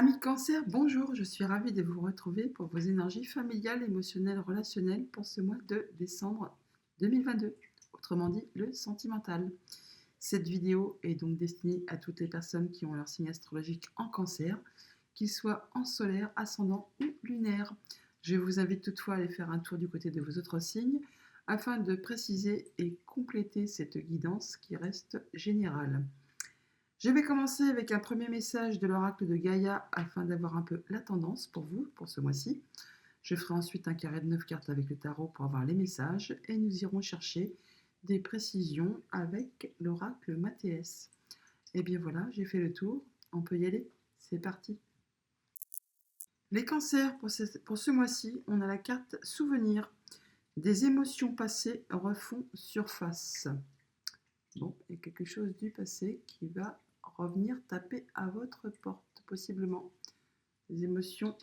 Amis Cancer, bonjour, je suis ravie de vous retrouver pour vos énergies familiales, émotionnelles, relationnelles pour ce mois de décembre 2022, autrement dit le sentimental. Cette vidéo est donc destinée à toutes les personnes qui ont leur signe astrologique en Cancer, qu'ils soient en solaire, ascendant ou lunaire. Je vous invite toutefois à aller faire un tour du côté de vos autres signes afin de préciser et compléter cette guidance qui reste générale. Je vais commencer avec un premier message de l'oracle de Gaïa afin d'avoir un peu la tendance pour vous pour ce mois-ci. Je ferai ensuite un carré de 9 cartes avec le tarot pour avoir les messages et nous irons chercher des précisions avec l'oracle Mathéès. Et bien voilà, j'ai fait le tour, on peut y aller, c'est parti. Les cancers, pour ce mois-ci, on a la carte souvenir. Des émotions passées refont surface. Bon, il y a quelque chose du passé qui va revenir taper à votre porte, possiblement. Les émotions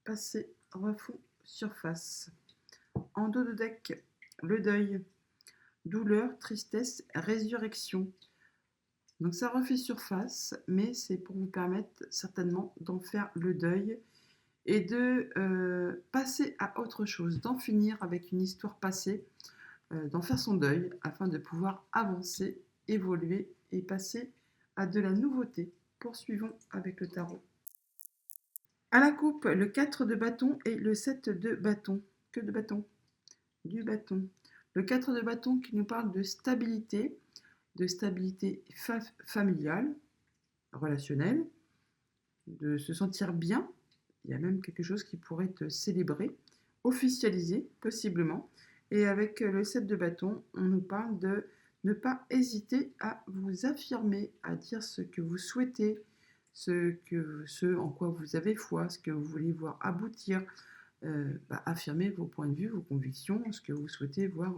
passées refont surface. En dos de deck, le deuil, douleur, tristesse, résurrection. Donc ça refait surface, mais c'est pour vous permettre certainement d'en faire le deuil et de passer à autre chose, d'en finir avec une histoire passée, d'en faire son deuil afin de pouvoir avancer, évoluer et passer à de la nouveauté. Poursuivons avec le tarot. À la coupe, le 4 de bâton et le 7 de bâton. Que de bâton? Du bâton. Le 4 de bâton qui nous parle de stabilité familiale, relationnelle, de se sentir bien. Il y a même quelque chose qui pourrait être célébré, officialisé possiblement. Et avec le 7 de bâton, on nous parle de ne pas hésiter à vous affirmer, à dire ce que vous souhaitez, ce en quoi vous avez foi, ce que vous voulez voir aboutir. Affirmer vos points de vue, vos convictions, ce que vous souhaitez voir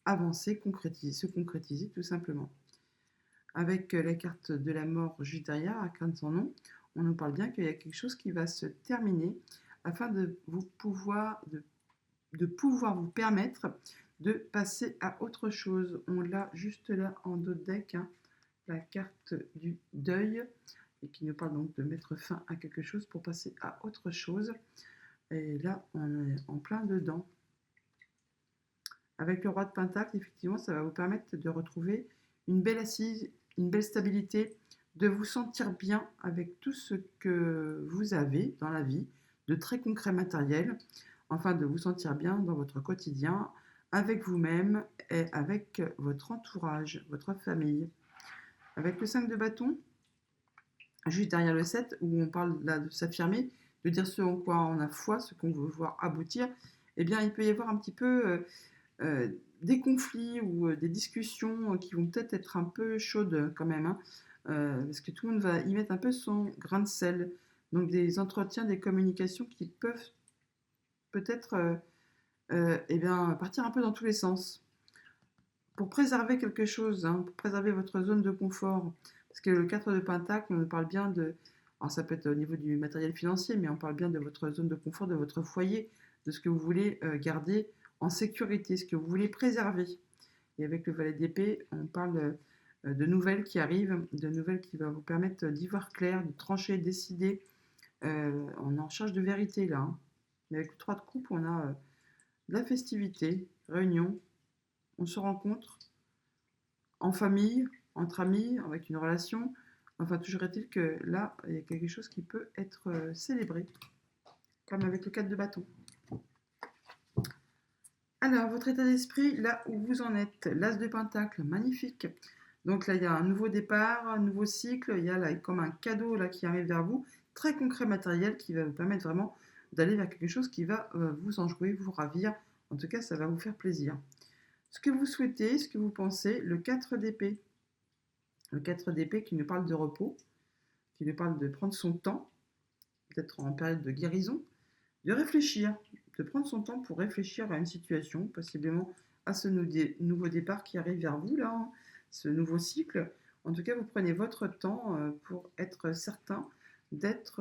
avancer, se concrétiser tout simplement. Avec la carte de la mort juste derrière, à craindre son nom, on nous parle bien qu'il y a quelque chose qui va se terminer afin de pouvoir vous permettre de passer à autre chose. On l'a juste là en dos de deck, la carte du deuil, et qui nous parle donc de mettre fin à quelque chose pour passer à autre chose. Et là, on est en plein dedans. Avec le roi de Pentacle, effectivement, ça va vous permettre de retrouver une belle assise, une belle stabilité, de vous sentir bien avec tout ce que vous avez dans la vie, de très concret matériel, enfin de vous sentir bien dans votre quotidien, avec vous-même et avec votre entourage, votre famille. Avec le 5 de bâton, juste derrière le 7, où on parle là de s'affirmer, de dire ce en quoi on a foi, ce qu'on veut voir aboutir, eh bien il peut y avoir un petit peu des conflits ou des discussions qui vont peut-être être un peu chaudes quand même, parce que tout le monde va y mettre un peu son grain de sel. Donc des entretiens, des communications qui peuvent peut-être partir un peu dans tous les sens. Pour préserver quelque chose, pour préserver votre zone de confort, parce que le 4 de Pentacle, on parle bien de... Alors ça peut être au niveau du matériel financier, mais on parle bien de votre zone de confort, de votre foyer, de ce que vous voulez garder en sécurité, ce que vous voulez préserver. Et avec le valet d'épée, on parle de nouvelles qui arrivent, de nouvelles qui vont vous permettre d'y voir clair, de trancher, décider. On est en charge de vérité là. Mais avec le 3 de coupe, on a de la festivité, réunion, on se rencontre en famille, entre amis, avec une relation. Enfin, toujours est-il que là, il y a quelque chose qui peut être célébré, comme avec le 4 de bâton. Alors, votre état d'esprit, là où vous en êtes, l'as de pentacle, magnifique. Donc là, il y a un nouveau départ, un nouveau cycle, il y a là comme un cadeau là qui arrive vers vous, très concret matériel qui va vous permettre vraiment d'aller vers quelque chose qui va vous enjouer, vous ravir. En tout cas, ça va vous faire plaisir. Ce que vous souhaitez, ce que vous pensez, le 4 d'épée. Le 4 d'épée qui nous parle de repos, qui nous parle de prendre son temps, peut-être en période de guérison, de réfléchir, de prendre son temps pour réfléchir à une situation, possiblement à ce nouveau départ qui arrive vers vous, là, ce nouveau cycle. En tout cas, vous prenez votre temps pour être certain d'être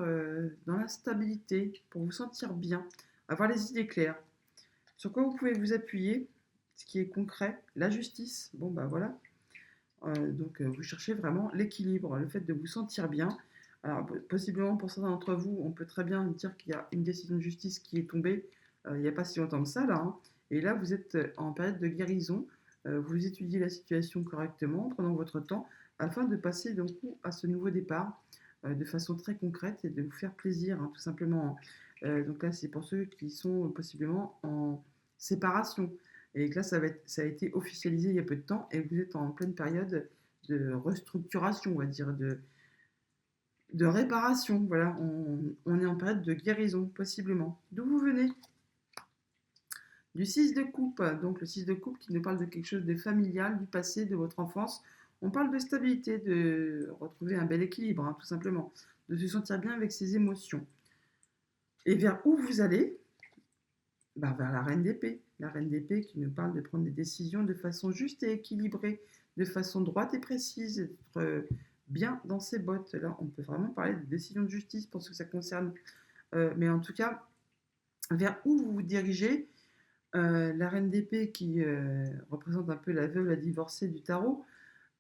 dans la stabilité, pour vous sentir bien, avoir les idées claires. Sur quoi vous pouvez vous appuyer, ce qui est concret, la justice, bon bah voilà. Donc vous cherchez vraiment l'équilibre, le fait de vous sentir bien Alors, possiblement pour certains d'entre vous, on peut très bien dire qu'il y a une décision de justice qui est tombée il n'y a pas si longtemps que ça, là, hein. Et là, vous êtes en période de guérison. Vous étudiez la situation correctement, prenant votre temps, afin de passer d'un coup à ce nouveau départ de façon très concrète et de vous faire plaisir, hein, tout simplement. Donc là, c'est pour ceux qui sont possiblement en séparation. Et que là, ça a été officialisé il y a peu de temps et vous êtes en pleine période de restructuration, on va dire, de réparation. Voilà, on est en période de guérison, possiblement. D'où vous venez? Du 6 de coupe, donc le 6 de coupe qui nous parle de quelque chose de familial, du passé, de votre enfance. On parle de stabilité, de retrouver un bel équilibre, hein, tout simplement, de se sentir bien avec ses émotions. Et vers où vous allez? Bah, vers la reine d'épée. La reine d'épée qui nous parle de prendre des décisions de façon juste et équilibrée, de façon droite et précise, d'être bien dans ses bottes. Là, on peut vraiment parler de décision de justice pour ce que ça concerne. Mais en tout cas, vers où vous vous dirigez? La reine d'épée qui représente un peu la veuve, la divorcée du tarot,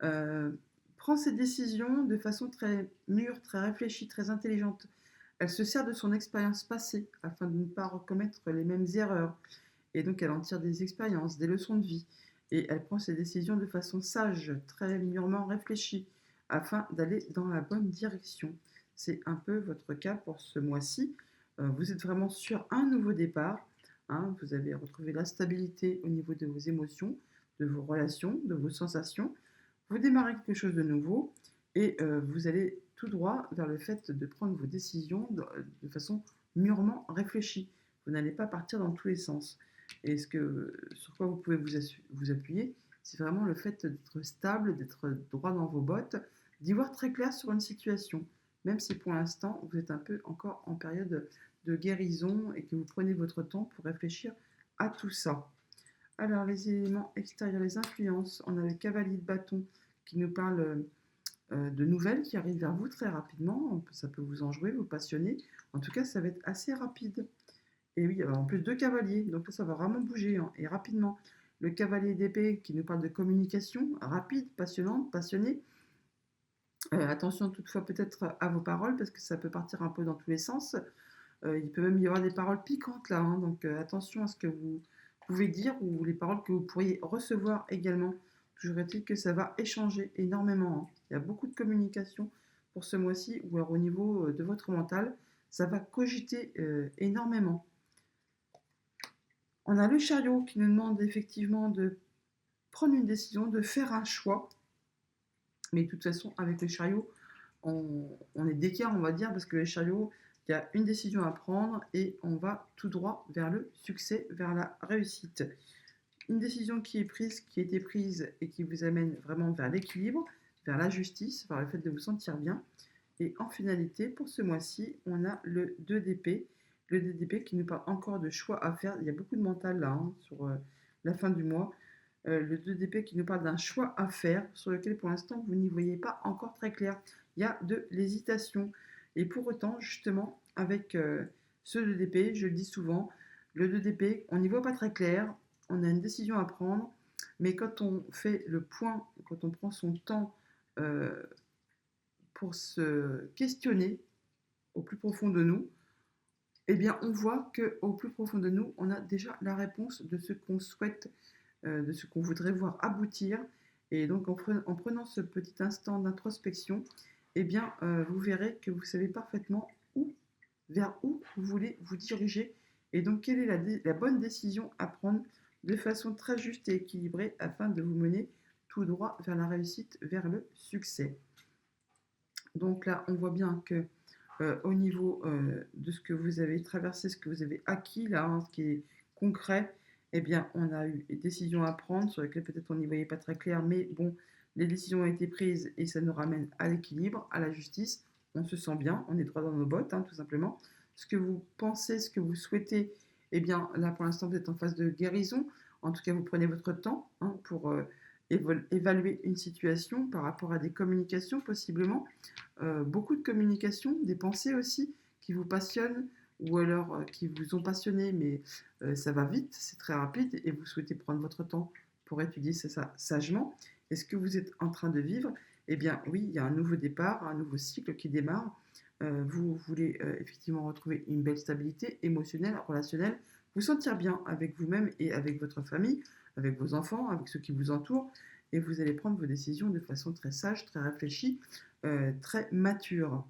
euh, prend ses décisions de façon très mûre, très réfléchie, très intelligente. Elle se sert de son expérience passée afin de ne pas recommettre les mêmes erreurs. Et donc elle en tire des expériences, des leçons de vie. Et elle prend ses décisions de façon sage, très mûrement réfléchie, afin d'aller dans la bonne direction. C'est un peu votre cas pour ce mois-ci. Vous êtes vraiment sur un nouveau départ. Hein, vous avez retrouvé la stabilité au niveau de vos émotions, de vos relations, de vos sensations. Vous démarrez quelque chose de nouveau et vous allez tout droit vers le fait de prendre vos décisions de façon mûrement réfléchie. Vous n'allez pas partir dans tous les sens. Et sur quoi vous pouvez vous appuyer, c'est vraiment le fait d'être stable, d'être droit dans vos bottes, d'y voir très clair sur une situation, même si pour l'instant vous êtes un peu encore en période de guérison et que vous prenez votre temps pour réfléchir à tout ça. Alors les éléments extérieurs, les influences, on a le cavalier de bâton qui nous parle de nouvelles qui arrivent vers vous très rapidement, ça peut vous enjouer, vous passionner, en tout cas ça va être assez rapide. Et oui, alors en plus deux cavaliers, donc là ça va vraiment bouger hein, et rapidement. Le cavalier d'épée qui nous parle de communication rapide, passionnante, passionnée. Attention toutefois peut-être à vos paroles parce que ça peut partir un peu dans tous les sens. Il peut même y avoir des paroles piquantes là, hein, donc attention à ce que vous pouvez dire ou les paroles que vous pourriez recevoir également. Toujours est-il que ça va échanger énormément, hein. Il y a beaucoup de communication pour ce mois-ci ou alors au niveau de votre mental, ça va cogiter énormément. On a le chariot qui nous demande effectivement de prendre une décision, de faire un choix. Mais de toute façon, avec le chariot, on est d'écart, on va dire, parce que le chariot, il y a une décision à prendre et on va tout droit vers le succès, vers la réussite. Une décision qui est prise, qui a été prise et qui vous amène vraiment vers l'équilibre, vers la justice, vers le fait de vous sentir bien. Et en finalité, pour ce mois-ci, on a le 2 d'épée. Le 2 d'épée qui nous parle encore de choix à faire. Il y a beaucoup de mental là, hein, sur la fin du mois. Le 2 d'épée qui nous parle d'un choix à faire sur lequel pour l'instant vous n'y voyez pas encore très clair. Il y a de l'hésitation. Et pour autant, justement, avec ce 2 d'épée, je le dis souvent, le 2 d'épée, on n'y voit pas très clair, on a une décision à prendre, mais quand on fait le point, quand on prend son temps euh, pour se questionner au plus profond de nous, eh bien, on voit qu'au plus profond de nous, on a déjà la réponse de ce qu'on souhaite, de ce qu'on voudrait voir aboutir. Et donc, en prenant ce petit instant d'introspection, eh bien, vous verrez que vous savez parfaitement vers où vous voulez vous diriger et donc quelle est la bonne décision à prendre de façon très juste et équilibrée afin de vous mener tout droit vers la réussite, vers le succès. Donc là, on voit bien que au niveau de ce que vous avez traversé, ce que vous avez acquis, là, hein, ce qui est concret, eh bien, on a eu des décisions à prendre sur lesquelles peut-être on n'y voyait pas très clair, mais bon, les décisions ont été prises et ça nous ramène à l'équilibre, à la justice. On se sent bien, on est droit dans nos bottes, hein, tout simplement. Ce que vous pensez, ce que vous souhaitez, eh bien, là, pour l'instant, vous êtes en phase de guérison. En tout cas, vous prenez votre temps hein, pour évaluer une situation par rapport à des communications, possiblement beaucoup de communication, des pensées aussi qui vous passionnent ou alors qui vous ont passionné, mais ça va vite, c'est très rapide et vous souhaitez prendre votre temps pour étudier ça sagement. Et ce que vous êtes en train de vivre, eh bien oui, il y a un nouveau départ, un nouveau cycle qui démarre. vous voulez effectivement retrouver une belle stabilité émotionnelle, relationnelle, vous sentir bien avec vous-même et avec votre famille, avec vos enfants, avec ceux qui vous entourent, et vous allez prendre vos décisions de façon très sage, très réfléchie, très mature.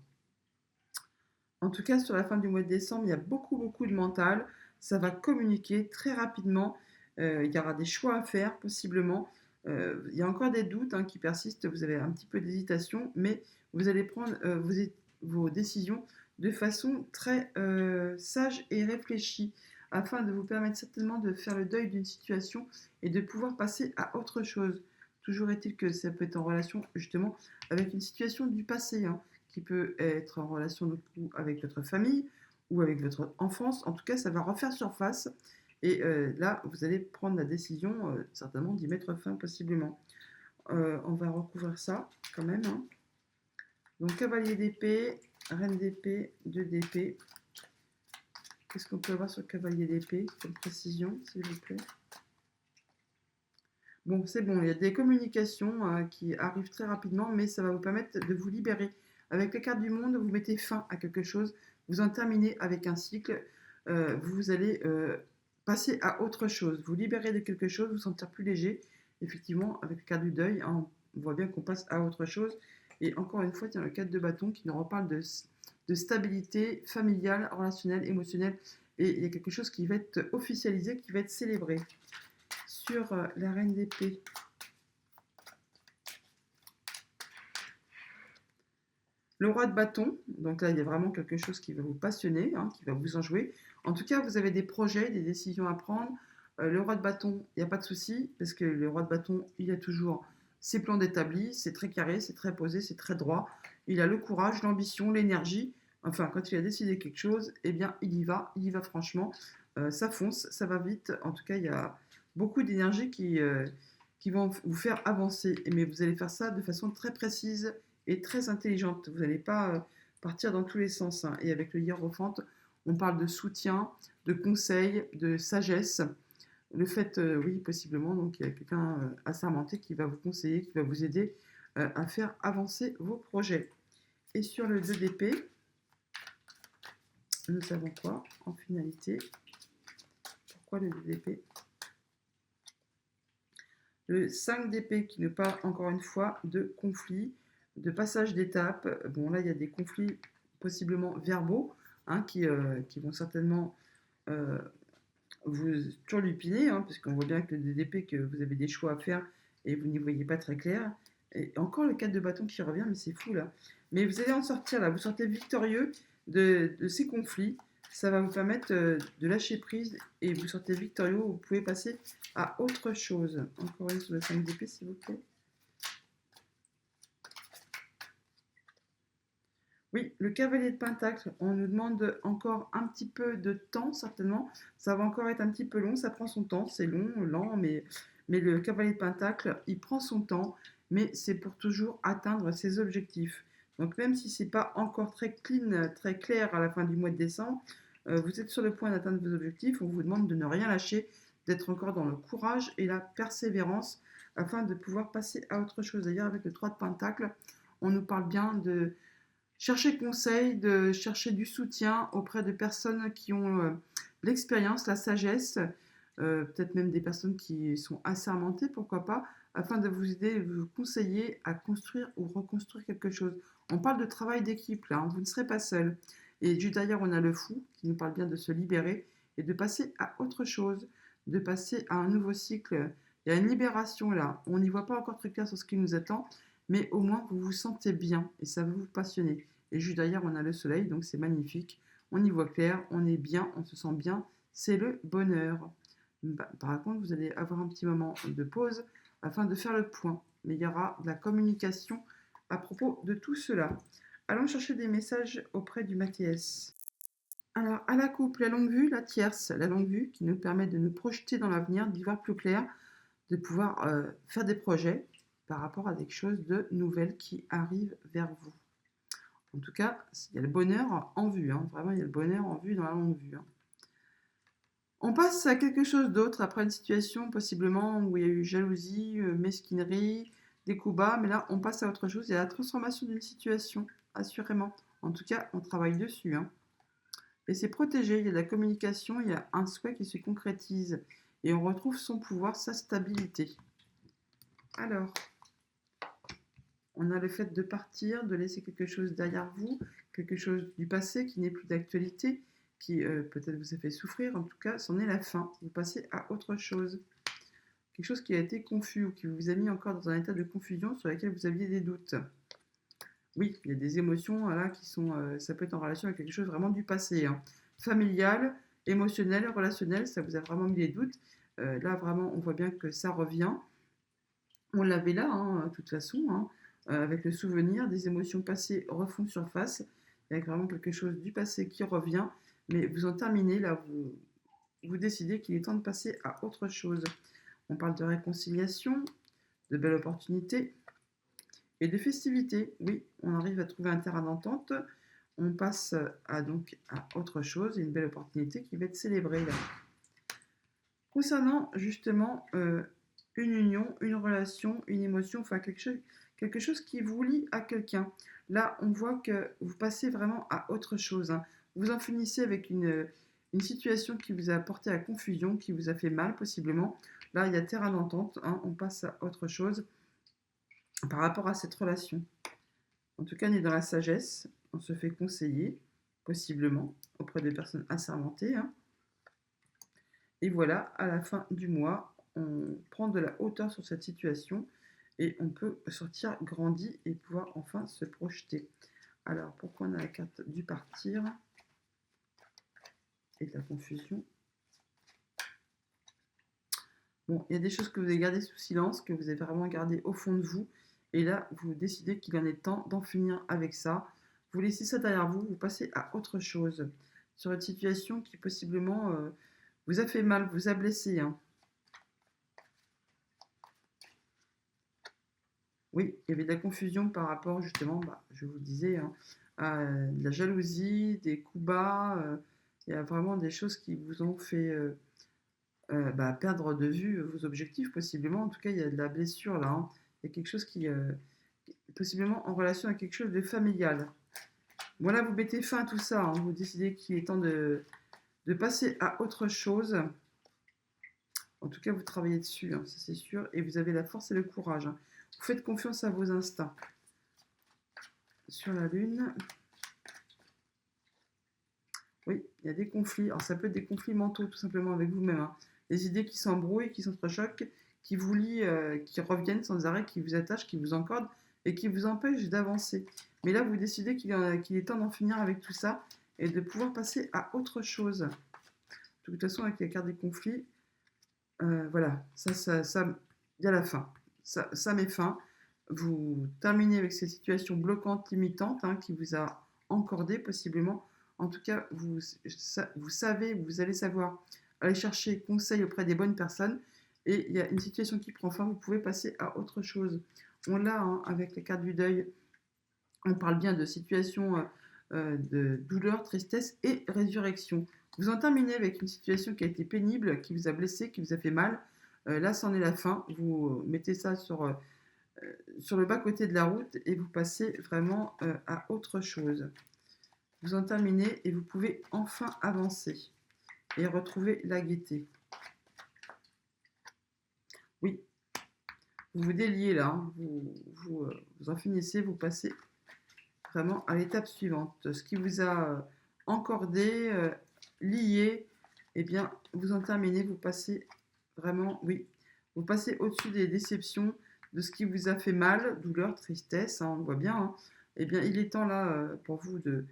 En tout cas, sur la fin du mois de décembre, il y a beaucoup de mental. Ça va communiquer très rapidement. Il y aura des choix à faire, possiblement. Il y a encore des doutes qui persistent. Vous avez un petit peu d'hésitation, mais vous allez prendre vos décisions de façon très sage et réfléchie, afin de vous permettre certainement de faire le deuil d'une situation et de pouvoir passer à autre chose. Toujours est-il que ça peut être en relation justement avec une situation du passé, qui peut être en relation du coup, avec votre famille ou avec votre enfance. En tout cas, ça va refaire surface. Et là, vous allez prendre la décision certainement d'y mettre fin possiblement. On va recouvrir ça quand même. Donc, cavalier d'épée, reine d'épée, 2 d'épée. Qu'est-ce qu'on peut avoir sur le cavalier d'épée comme précision, s'il vous plaît? Bon, c'est bon, il y a des communications qui arrivent très rapidement, mais ça va vous permettre de vous libérer. Avec les cartes du monde, vous mettez fin à quelque chose, vous en terminez avec un cycle, vous allez passer à autre chose, vous libérer de quelque chose, vous sentir plus léger. Effectivement, avec les cartes du deuil, on voit bien qu'on passe à autre chose. Et encore une fois, il y a le 4 de bâton qui nous reparle de stabilité familiale, relationnelle, émotionnelle. Et il y a quelque chose qui va être officialisé, qui va être célébré. Sur la reine d'épée, le roi de bâton, donc là il y a vraiment quelque chose qui va vous passionner, qui va vous enjouer. En tout cas, vous avez des projets, des décisions à prendre. Le roi de bâton, il n'y a pas de souci, parce que le roi de bâton, il a toujours ses plans d'établi, c'est très carré, c'est très posé, c'est très droit. Il a le courage, l'ambition, l'énergie. Enfin, quand il a décidé quelque chose, eh bien, il y va franchement. Ça fonce, ça va vite. En tout cas, il y a beaucoup d'énergie qui vont vous faire avancer. Mais vous allez faire ça de façon très précise et très intelligente. Vous n'allez pas partir dans tous les sens. Et avec le hiérophante, on parle de soutien, de conseil, de sagesse. Le fait, oui, possiblement, donc il y a quelqu'un assermenté qui va vous conseiller, qui va vous aider à faire avancer vos projets. Et sur le 2 d'épée, nous avons quoi en finalité? Pourquoi le 2 d'épée? Le 5 d'épée qui nous parle encore une fois de conflit, de passage d'étape. Bon, là, il y a des conflits possiblement verbaux qui vont certainement vous turlupiner, puisqu'on voit bien que le 2 d'épée, que vous avez des choix à faire et vous n'y voyez pas très clair. Et encore le 4 de bâton qui revient, mais c'est fou là. Mais vous allez en sortir là, vous sortez victorieux de ces conflits. Ça va vous permettre de lâcher prise et vous sortez victorieux. Vous pouvez passer à autre chose. Encore une sur le 5 d'épée, s'il vous plaît. Oui, le cavalier de pentacle, on nous demande encore un petit peu de temps, certainement. Ça va encore être un petit peu long, ça prend son temps, c'est long, lent, mais le cavalier de pentacle, il prend son temps, mais c'est pour toujours atteindre ses objectifs. Donc même si c'est pas encore très clean, très clair à la fin du mois de décembre, vous êtes sur le point d'atteindre vos objectifs, on vous demande de ne rien lâcher, d'être encore dans le courage et la persévérance afin de pouvoir passer à autre chose. D'ailleurs, avec le 3 de pentacle, on nous parle bien de chercher conseil, de chercher du soutien auprès de personnes qui ont l'expérience, la sagesse, peut-être même des personnes qui sont assermentées, pourquoi pas, afin de vous aider, de vous conseiller à construire ou reconstruire quelque chose. On parle de travail d'équipe là, vous ne serez pas seul. Et juste derrière, on a le fou qui nous parle bien de se libérer et de passer à autre chose, de passer à un nouveau cycle. Il y a une libération là. On n'y voit pas encore très clair sur ce qui nous attend, mais au moins vous vous sentez bien et ça va vous passionner. Et juste derrière, on a le soleil, donc c'est magnifique. On y voit clair, on est bien, on se sent bien. C'est le bonheur. Par contre, vous allez avoir un petit moment de pause afin de faire le point. Mais il y aura de la communication à propos de tout cela. Allons chercher des messages auprès du Mathias. Alors, à la coupe, la longue vue, la tierce, la longue vue qui nous permet de nous projeter dans l'avenir, d'y voir plus clair, de pouvoir faire des projets par rapport à des choses de nouvelles qui arrivent vers vous. En tout cas, il y a le bonheur en vue, vraiment il y a le bonheur en vue dans la longue vue. On passe à quelque chose d'autre après une situation possiblement où il y a eu jalousie, mesquinerie, des coups bas, mais là on passe à autre chose, il y a la transformation d'une situation, assurément. En tout cas, on travaille dessus, hein. Et c'est protégé, il y a de la communication, il y a un souhait qui se concrétise. Et on retrouve son pouvoir, sa stabilité. Alors, on a le fait de partir, de laisser quelque chose derrière vous, quelque chose du passé qui n'est plus d'actualité, qui peut-être vous a fait souffrir, en tout cas, c'en est la fin. Vous passez à autre chose. Quelque chose qui a été confus ou qui vous a mis encore dans un état de confusion sur lequel vous aviez des doutes. Oui, il y a des émotions là qui sont, ça peut être en relation avec quelque chose vraiment du passé, hein. Familial, émotionnel, relationnel, ça vous a vraiment mis des doutes. Là, vraiment, on voit bien que ça revient. On l'avait là, hein, de toute façon, hein, avec le souvenir, des émotions passées refont surface. Il y a vraiment quelque chose du passé qui revient, mais vous en terminez, là, vous décidez qu'il est temps de passer à autre chose. On parle de réconciliation, de belles opportunités et de festivités. Oui, on arrive à trouver un terrain d'entente, on passe donc à autre chose, et une belle opportunité qui va être célébrée là. Concernant justement une union, une relation, une émotion, enfin quelque chose qui vous lie à quelqu'un. Là, on voit que vous passez vraiment à autre chose, hein. Vous en finissez avec une situation qui vous a apporté à confusion, qui vous a fait mal possiblement. Là, il y a terrain d'entente, hein, on passe à autre chose par rapport à cette relation. En tout cas, on est dans la sagesse, on se fait conseiller, possiblement, auprès de personnes assermentées, hein. Et voilà, à la fin du mois, on prend de la hauteur sur cette situation et on peut sortir grandi et pouvoir enfin se projeter. Alors, pourquoi on a la carte du partir et de la confusion? Bon, il y a des choses que vous avez gardées sous silence, que vous avez vraiment gardées au fond de vous. Et là, vous décidez qu'il en est temps d'en finir avec ça. Vous laissez ça derrière vous, vous passez à autre chose. Sur une situation qui possiblement vous a fait mal, vous a blessé, hein. Oui, il y avait de la confusion par rapport justement, je vous disais, hein, à de la jalousie, des coups bas. Il y a vraiment des choses qui vous ont fait perdre de vue vos objectifs, possiblement. En tout cas, il y a de la blessure là, hein. Il y a quelque chose qui est possiblement en relation avec quelque chose de familial. Voilà, vous mettez fin à tout ça, hein. Vous décidez qu'il est temps de passer à autre chose. En tout cas, vous travaillez dessus, hein, ça c'est sûr, et vous avez la force et le courage, hein. Vous faites confiance à vos instincts. Sur la Lune, oui, il y a des conflits. Alors ça peut être des conflits mentaux tout simplement avec vous-même, hein. Des idées qui s'embrouillent, qui s'entrechoquent, qui vous lient, qui reviennent sans arrêt, qui vous attachent, qui vous encordent et qui vous empêchent d'avancer. Mais là, vous décidez qu'il est temps d'en finir avec tout ça et de pouvoir passer à autre chose. De toute façon, avec la carte des conflits, voilà, il y a la fin. Ça met fin. Vous terminez avec cette situation bloquante, limitante, hein, qui vous a encordé possiblement. En tout cas, vous savez, vous allez savoir aller chercher conseil auprès des bonnes personnes. Et il y a une situation qui prend fin, vous pouvez passer à autre chose. On l'a, hein, avec les cartes du deuil. On parle bien de situation de douleur, tristesse et résurrection. Vous en terminez avec une situation qui a été pénible, qui vous a blessé, qui vous a fait mal. Là, c'en est la fin. Vous mettez ça sur le bas-côté de la route et vous passez vraiment à autre chose. Vous en terminez et vous pouvez enfin avancer et retrouver la gaieté. Oui, vous vous déliez là, hein. Vous en finissez, vous passez vraiment à l'étape suivante. Ce qui vous a encordé, lié, eh bien, vous en terminez, vous passez vraiment, oui, vous passez au-dessus des déceptions, de ce qui vous a fait mal, douleur, tristesse, hein, on le voit bien, hein. Eh bien, il est temps là pour vous de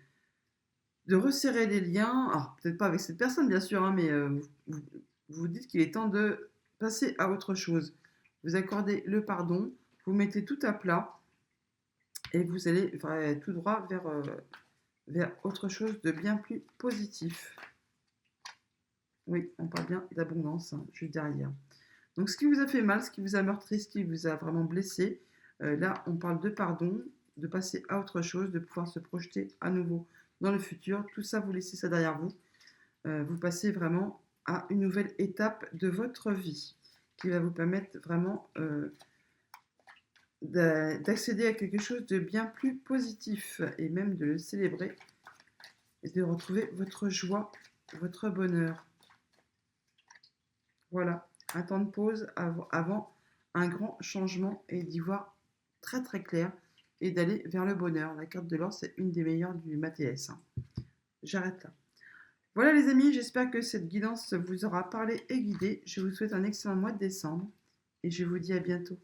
resserrer les liens. Alors, peut-être pas avec cette personne, bien sûr, hein, mais vous dites qu'il est temps de passer à autre chose. Vous accordez le pardon, vous mettez tout à plat et vous allez tout droit vers autre chose de bien plus positif. Oui, on parle bien d'abondance, hein, juste derrière. Donc, ce qui vous a fait mal, ce qui vous a meurtri, ce qui vous a vraiment blessé, là, on parle de pardon, de passer à autre chose, de pouvoir se projeter à nouveau dans le futur. Tout ça, vous laissez ça derrière vous. Vous passez vraiment à une nouvelle étape de votre vie qui va vous permettre vraiment d'accéder à quelque chose de bien plus positif et même de le célébrer et de retrouver votre joie, votre bonheur. Voilà, un temps de pause avant un grand changement et d'y voir très très clair et d'aller vers le bonheur. La carte de l'or, c'est une des meilleures du MATS, hein. J'arrête là. Voilà les amis, j'espère que cette guidance vous aura parlé et guidé. Je vous souhaite un excellent mois de décembre et je vous dis à bientôt.